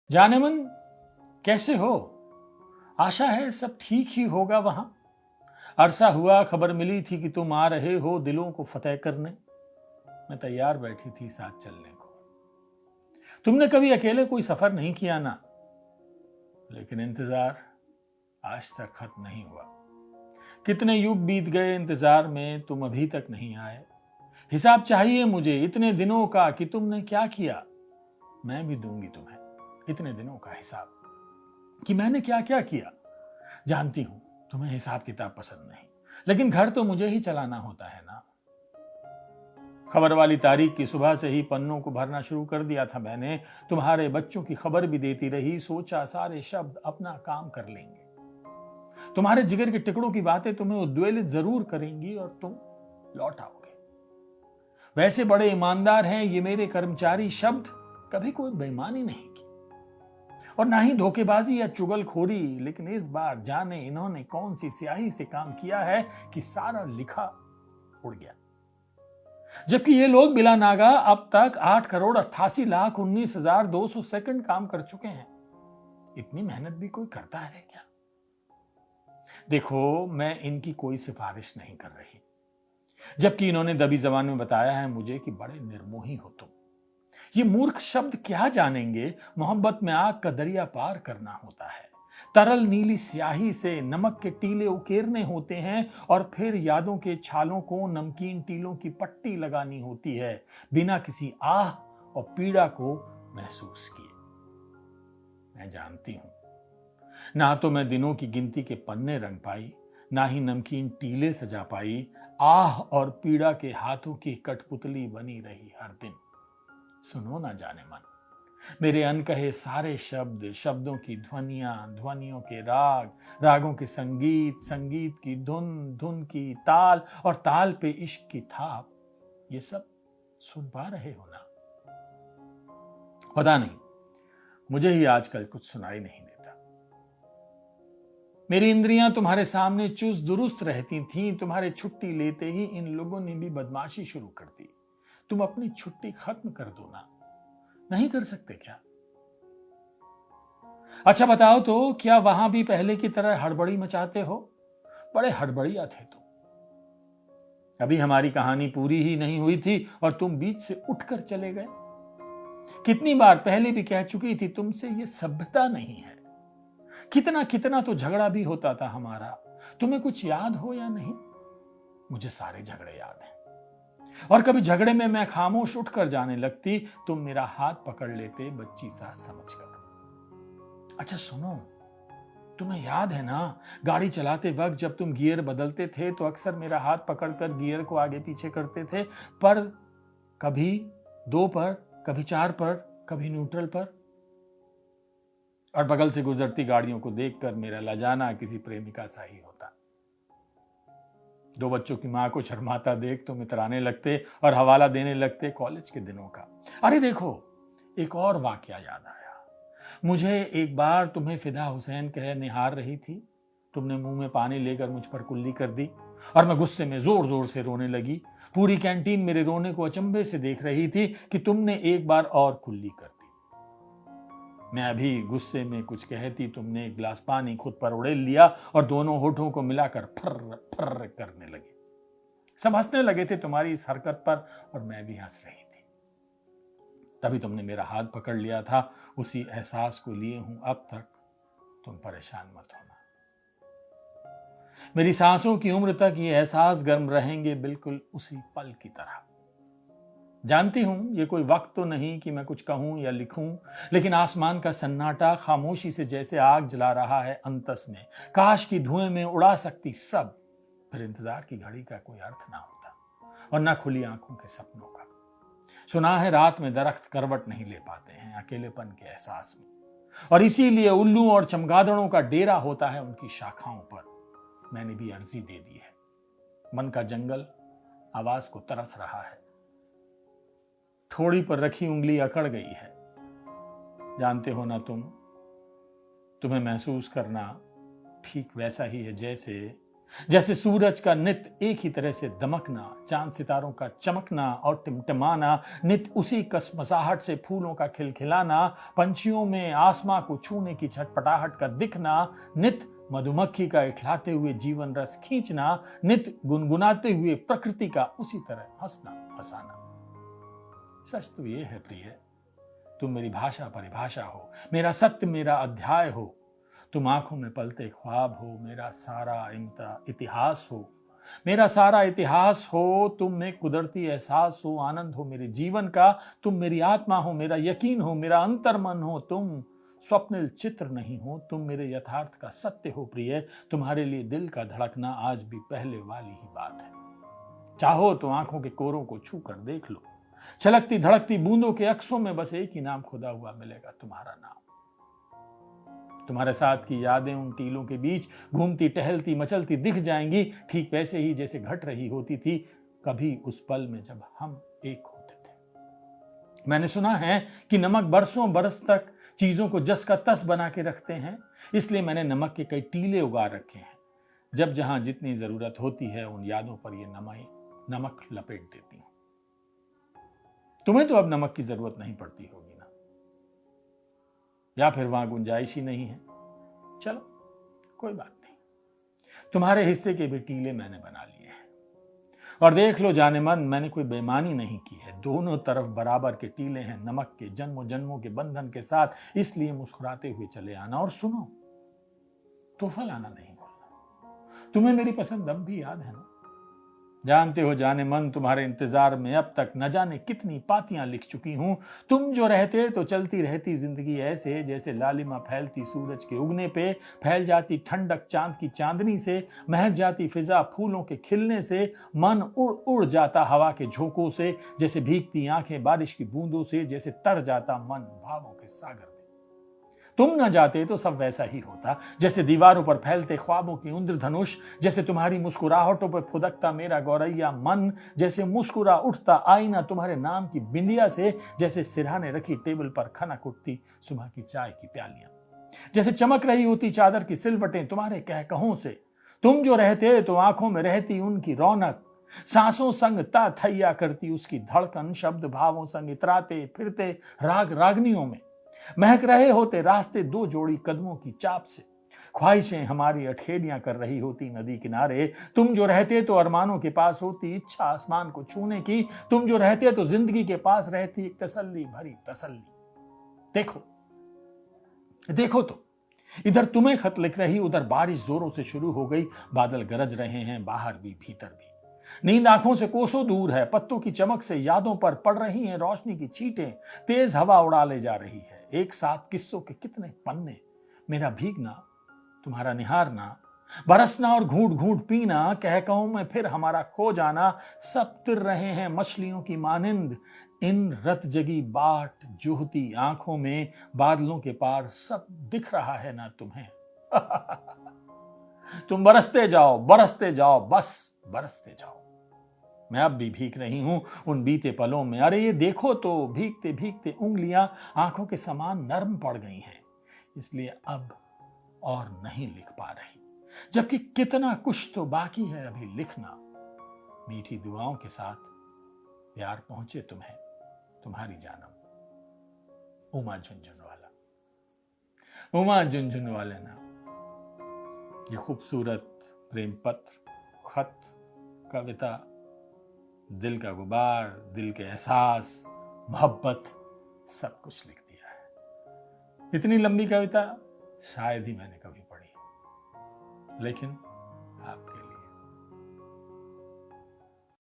जाने मन कैसे हो? आशा है सब ठीक ही होगा वहां। अरसा हुआ खबर मिली थी कि तुम आ रहे हो दिलों को फतेह करने। मैं तैयार बैठी थी साथ चलने को। तुमने कभी अकेले कोई सफर नहीं किया ना, लेकिन इंतजार आज तक खत्म नहीं हुआ। कितने युग बीत गए इंतजार में, तुम अभी तक नहीं आए। हिसाब चाहिए मुझे इतने दिनों का कि तुमने क्या किया। मैं भी दूंगी तुम्हें इतने दिनों का हिसाब कि मैंने क्या क्या किया। जानती हूं तुम्हें हिसाब किताब पसंद नहीं, लेकिन घर तो मुझे ही चलाना होता है ना। खबर वाली तारीख की सुबह से ही पन्नों को भरना शुरू कर दिया था मैंने। तुम्हारे बच्चों की खबर भी देती रही, सोचा सारे शब्द अपना काम कर लेंगे। तुम्हारे जिगर के टुकड़ों की बातें तुम्हें उद्वेलित जरूर करेंगी और तुम लौट आओगे। वैसे बड़े ईमानदार हैं ये मेरे कर्मचारी, शब्द कभी कोई बेईमानी नहीं की और ना ही धोखेबाजी या चुगलखोरी। लेकिन इस बार जाने इन्होंने कौन सी स्याही से काम किया है कि सारा लिखा उड़ गया। जबकि ये लोग बिला नागा अब तक 8,88,19,200 सेकंड काम कर चुके हैं। इतनी मेहनत भी कोई करता है क्या? देखो, मैं इनकी कोई सिफारिश नहीं कर रही, जबकि इन्होंने दबी जबान में बताया है मुझे कि बड़े निर्मोही हो तुम। ये मूर्ख शब्द क्या जानेंगे, मोहब्बत में आग का दरिया पार करना होता है। तरल नीली स्याही से नमक के टीले उकेरने होते हैं और फिर यादों के छालों को नमकीन टीलों की पट्टी लगानी होती है, बिना किसी आह और पीड़ा को महसूस किए। मैं जानती हूं, ना तो मैं दिनों की गिनती के पन्ने रंग पाई, ना ही नमकीन टीले सजा पाई। आह और पीड़ा के हाथों की कठपुतली बनी रही हर दिन। सुनो ना जाने मन, मेरे अनकहे सारे शब्द, शब्दों की ध्वनियां, ध्वनियों के राग, रागों के संगीत, संगीत की धुन, धुन की ताल और ताल पे इश्क की थाप, ये सब सुन पा रहे हो ना? पता नहीं, मुझे ही आजकल कुछ सुनाई नहीं देता। मेरी इंद्रियां तुम्हारे सामने चुस्त दुरुस्त रहती थीं, तुम्हारे छुट्टी लेते ही इन लोगों ने भी बदमाशी शुरू कर दी। तुम अपनी छुट्टी खत्म कर दो ना। नहीं कर सकते क्या? अच्छा बताओ तो, क्या वहां भी पहले की तरह हड़बड़ी मचाते हो? बड़े हड़बड़िया थे तुम। अभी हमारी कहानी पूरी ही नहीं हुई थी और तुम बीच से उठकर चले गए। कितनी बार पहले भी कह चुकी थी तुमसे, ये सभ्यता नहीं है। कितना कितना तो झगड़ा भी होता था हमारा। तुम्हें कुछ याद हो या नहीं? मुझे सारे झगड़े याद हैं। और कभी झगड़े में मैं खामोश उठकर जाने लगती, तुम मेरा हाथ पकड़ लेते बच्ची सा समझकर। अच्छा सुनो, तुम्हें याद है ना, गाड़ी चलाते वक्त जब तुम गियर बदलते थे तो अक्सर मेरा हाथ पकड़कर गियर को आगे पीछे करते थे, पर कभी 2 पर, कभी 4 पर, कभी न्यूट्रल पर। और बगल से गुजरती गाड़ियों को देखकर मेरा लजाना किसी प्रेमिका सा ही होता। 2 बच्चों की मां को शर्माता देख तुम इतराने लगते और हवाला देने लगते कॉलेज के दिनों का। अरे देखो, एक और वाकया याद आया मुझे। एक बार तुम्हें फिदा हुसैन कह निहार रही थी, तुमने मुंह में पानी लेकर मुझ पर कुल्ली कर दी और मैं गुस्से में जोर जोर से रोने लगी। पूरी कैंटीन मेरे रोने को अचंभे से देख रही थी कि तुमने एक बार और कुल्ली कर दी। मैं अभी गुस्से में कुछ कहती, तुमने एक गिलास पानी खुद पर उड़ेल लिया और दोनों होठों को मिलाकर फर्र फर्र करने लगे। सब हंसने लगे थे तुम्हारी इस हरकत पर और मैं भी हंस रही थी। तभी तुमने मेरा हाथ पकड़ लिया था। उसी एहसास को लिए हूं अब तक। तुम परेशान मत होना। मेरी सांसों की उम्र तक ये एहसास गर्म रहेंगे, बिल्कुल उसी पल की तरह। जानती हूं ये कोई वक्त तो नहीं कि मैं कुछ कहूं या लिखूं, लेकिन आसमान का सन्नाटा खामोशी से जैसे आग जला रहा है अंतस में। काश की धुएं में उड़ा सकती सब, फिर इंतजार की घड़ी का कोई अर्थ ना होता और ना खुली आंखों के सपनों का। सुना है रात में दरख्त करवट नहीं ले पाते हैं अकेलेपन के एहसास में, और इसीलिए उल्लू और चमगादड़ों का डेरा होता है उनकी शाखाओं पर। मैंने भी अर्जी दे दी है। मन का जंगल आवाज को तरस रहा है। थोड़ी पर रखी उंगली अकड़ गई है। जानते हो ना तुम्हें महसूस करना ठीक वैसा ही है जैसे जैसे सूरज का नित एक ही तरह से दमकना, चांद सितारों का चमकना और टिमटिमाना, नित उसी कसमसाहट से फूलों का खिलखिलाना, पंछियों में आसमां को छूने की छटपटाहट का दिखना, नित मधुमक्खी का इठलाते हुए जीवन रस खींचना, नित गुनगुनाते हुए प्रकृति का उसी तरह हंसना हंसाना। सच तो ये है प्रिय, तुम मेरी भाषा परिभाषा हो, मेरा सत्य मेरा अध्याय हो। तुम आंखों में पलते ख्वाब हो, मेरा सारा इतिहास हो, मेरा सारा इतिहास हो। तुम में कुदरती एहसास हो, आनंद हो मेरे जीवन का। तुम मेरी आत्मा हो, मेरा यकीन हो, मेरा अंतर्मन हो। तुम स्वप्निल चित्र नहीं हो, तुम मेरे यथार्थ का सत्य हो प्रिय। तुम्हारे लिए दिल का धड़कना आज भी पहले वाली ही बात है। चाहो तो आंखों के कोरों को छू कर देख लो, छलकती धड़कती बूंदों के अक्सों में बस एक ही नाम खुदा हुआ मिलेगा, तुम्हारा नाम। तुम्हारे साथ की यादें उन टीलों के बीच घूमती टहलती मचलती दिख जाएंगी, ठीक वैसे ही जैसे घट रही होती थी कभी उस पल में जब हम एक होते थे। मैंने सुना है कि नमक बरसों बरस तक चीजों को जस का तस बना के रखते हैं, इसलिए मैंने नमक के कई टीले उगा रखे हैं। जब जहां जितनी जरूरत होती है उन यादों पर ये नमक लपेट देती हूं। तुम्हें तो अब नमक की जरूरत नहीं पड़ती होगी ना, या फिर वहां गुंजाइश ही नहीं है। चलो कोई बात नहीं, तुम्हारे हिस्से के भी टीले मैंने बना लिए हैं। और देख लो जाने मन, मैंने कोई बेईमानी नहीं की है। दोनों तरफ बराबर के टीले हैं नमक के, जन्मों जन्मों के बंधन के साथ। इसलिए मुस्कुराते हुए चले आना। और सुनो, तोहफा लाना नहीं भूलना। तुम्हें मेरी पसंद अब भी याद है ना? जानते हो जाने मन, तुम्हारे इंतजार में अब तक न जाने कितनी पातियां लिख चुकी हूं। तुम जो रहते तो चलती रहती जिंदगी ऐसे, जैसे लालिमा फैलती सूरज के उगने पे, फैल जाती ठंडक चांद की चांदनी से, महक जाती फिजा फूलों के खिलने से, मन उड़ उड़ जाता हवा के झोंकों से, जैसे भीगती आंखें बारिश की बूंदों से, जैसे तर जाता मन भावों के सागर में। तुम न जाते तो सब वैसा ही होता, जैसे दीवारों पर फैलते ख्वाबों की इंद्रधनुष, जैसे तुम्हारी मुस्कुराहटों पर फुदकता मेरा गौरैया मन, जैसे मुस्कुरा उठता आईना तुम्हारे नाम की बिंदिया से, जैसे सिरहाने रखी टेबल पर खनक उठती सुबह की चाय की प्यालियां, जैसे चमक रही होती चादर की सिलवटें तुम्हारे कहकहों से। तुम जो रहते तो आंखों में रहती उनकी रौनक, सांसों संग ता थैया करती उसकी धड़कन, शब्द भावों संग इतराते फिरते राग रागनियों में, महक रहे होते रास्ते दो जोड़ी कदमों की चाप से, ख्वाहिशें हमारी अठेलियां कर रही होती नदी किनारे। तुम जो रहते तो अरमानों के पास होती इच्छा आसमान को छूने की। तुम जो रहते तो जिंदगी के पास रहती एक तसल्ली भरी तसल्ली। देखो देखो तो, इधर तुम्हें खत लिख रही, उधर बारिश जोरों से शुरू हो गई। बादल गरज रहे हैं, बाहर भी भीतर भी। नींद आंखों से कोसों दूर है, पत्तों की चमक से यादों पर पड़ रही हैं रोशनी की छींटें, तेज हवा उड़ा ले जा रही है। एक साथ किस्सों के कितने पन्ने, मेरा भीगना तुम्हारा निहारना, बरसना और घूंट घूंट पीना, कहकहों में फिर हमारा खो जाना, सब तिर रहे हैं मछलियों की मानिंद। इन रत जगी बाट जुहती आंखों में, बादलों के पार सब दिख रहा है ना तुम्हें। तुम बरसते जाओ, बस बरसते जाओ। मैं अब भी भीग रही हूं उन बीते पलों में। अरे ये देखो तो, भीगते भीगते उंगलियां आंखों के समान नर्म पड़ गई हैं, इसलिए अब और नहीं लिख पा रही, जबकि कितना कुछ तो बाकी है अभी लिखना। मीठी दुआओं के साथ प्यार पहुंचे तुम्हें, तुम्हारी जानम उमा झुनझुनवाला। उमा झुनझुनवाला ना, ये खूबसूरत प्रेम पत्र, खत, कविता, दिल का गुबार, दिल के एहसास, मोहब्बत, सब कुछ लिख दिया है। इतनी लंबी कविता शायद ही मैंने कभी पढ़ी, लेकिन आपके